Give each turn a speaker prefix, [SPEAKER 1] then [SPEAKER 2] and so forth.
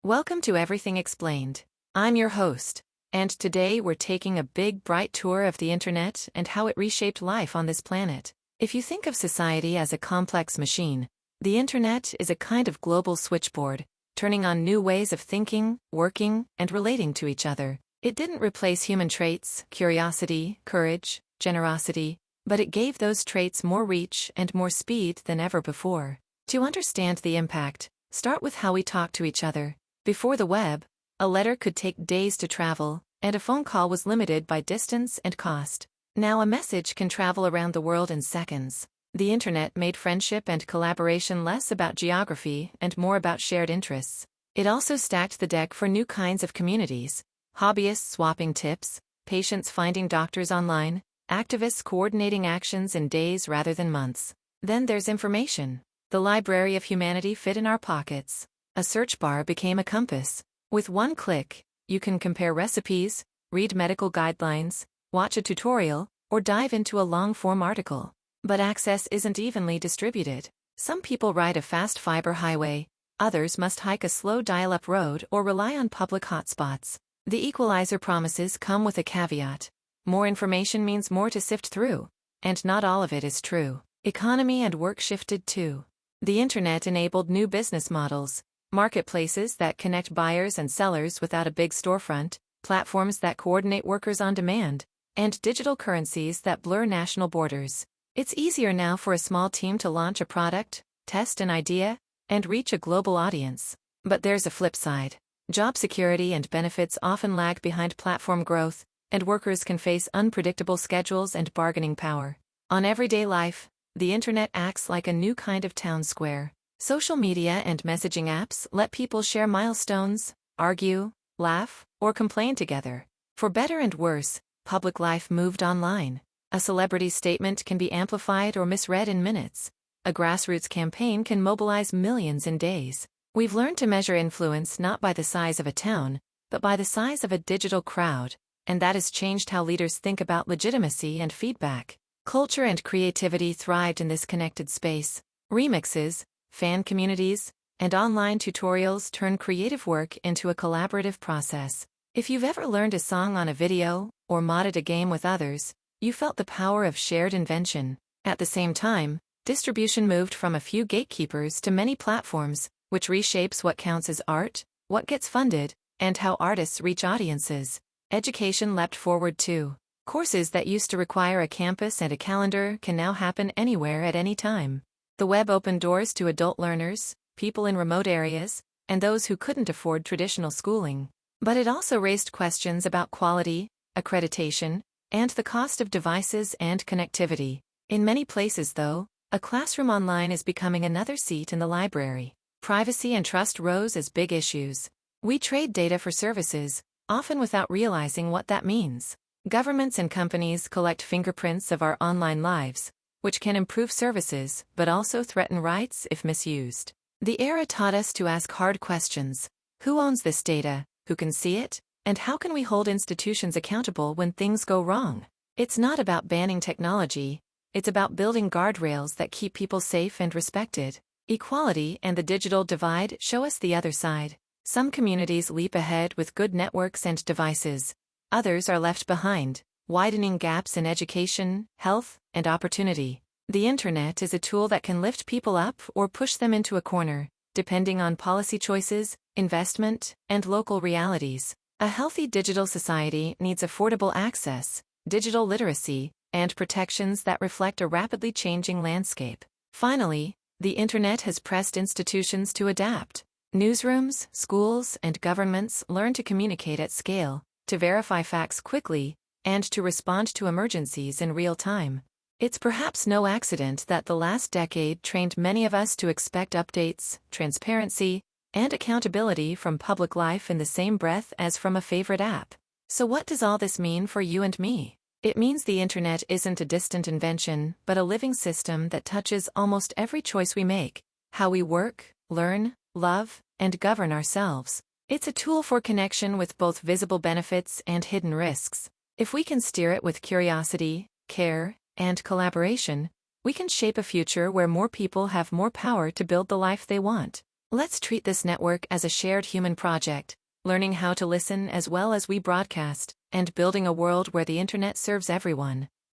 [SPEAKER 1] Welcome to Everything Explained. I'm your host, and today we're taking a big, bright tour of the internet and how it reshaped life on this planet. If you think of society as a complex machine, the internet is a kind of global switchboard, turning on new ways of thinking, working, and relating to each other. It didn't replace human traits, curiosity, courage, generosity, but it gave those traits more reach and more speed than ever before. To understand the impact, start with how we talk to each other. Before the web, a letter could take days to travel, and a phone call was limited by distance and cost. Now a message can travel around the world in seconds. The internet made friendship and collaboration less about geography and more about shared interests. It also stacked the deck for new kinds of communities: hobbyists swapping tips, patients finding doctors online, activists coordinating actions in days rather than months. Then there's information. The library of humanity fit in our pockets. A search bar became a compass. With one click, you can compare recipes, read medical guidelines, watch a tutorial, or dive into a long-form article. But access isn't evenly distributed. Some people ride a fast fiber highway, others must hike a slow dial-up road or rely on public hotspots. The equalizer promises come with a caveat. More information means more to sift through, and not all of it is true. Economy and work shifted too. The internet enabled new business models. Marketplaces that connect buyers and sellers without a big storefront, platforms that coordinate workers on demand, and digital currencies that blur national borders. It's easier now for a small team to launch a product, test an idea, and reach a global audience. But there's a flip side. Job security and benefits often lag behind platform growth, and workers can face unpredictable schedules and bargaining power. On everyday life, the internet acts like a new kind of town square. Social media and messaging apps let people share milestones, argue, laugh, or complain together. For better and worse, public life moved online. A celebrity's statement can be amplified or misread in minutes. A grassroots campaign can mobilize millions in days. We've learned to measure influence not by the size of a town, but by the size of a digital crowd, and that has changed how leaders think about legitimacy and feedback. Culture and creativity thrived in this connected space. Remixes, fan communities, and online tutorials turn creative work into a collaborative process. If you've ever learned a song on a video, or modded a game with others, you felt the power of shared invention. At the same time, distribution moved from a few gatekeepers to many platforms, which reshapes what counts as art, what gets funded, and how artists reach audiences. Education leapt forward too. Courses that used to require a campus and a calendar can now happen anywhere at any time. The web opened doors to adult learners, people in remote areas, and those who couldn't afford traditional schooling. But it also raised questions about quality, accreditation, and the cost of devices and connectivity. In many places, though, a classroom online is becoming another seat in the library. Privacy and trust rose as big issues. We trade data for services, often without realizing what that means. Governments and companies collect fingerprints of our online lives, which can improve services but also threaten rights if misused. The era taught us to ask hard questions. Who owns this data? Who can see it? And how can we hold institutions accountable when things go wrong? It's not about banning technology, it's about building guardrails that keep people safe and respected. Equality and the digital divide show us the other side. Some communities leap ahead with good networks and devices. Others are left behind, widening gaps in education, health, and opportunity. The internet is a tool that can lift people up or push them into a corner, depending on policy choices, investment, and local realities. A healthy digital society needs affordable access, digital literacy, and protections that reflect a rapidly changing landscape. Finally, the internet has pressed institutions to adapt. Newsrooms, schools, and governments learn to communicate at scale, to verify facts quickly, and to respond to emergencies in real time. It's perhaps no accident that the last decade trained many of us to expect updates, transparency, and accountability from public life in the same breath as from a favorite app. So what does all this mean for you and me? It means the internet isn't a distant invention, but a living system that touches almost every choice we make: how we work, learn, love, and govern ourselves. It's a tool for connection with both visible benefits and hidden risks. If we can steer it with curiosity, care, and collaboration, we can shape a future where more people have more power to build the life they want. Let's treat this network as a shared human project, learning how to listen as well as we broadcast, and building a world where the internet serves everyone.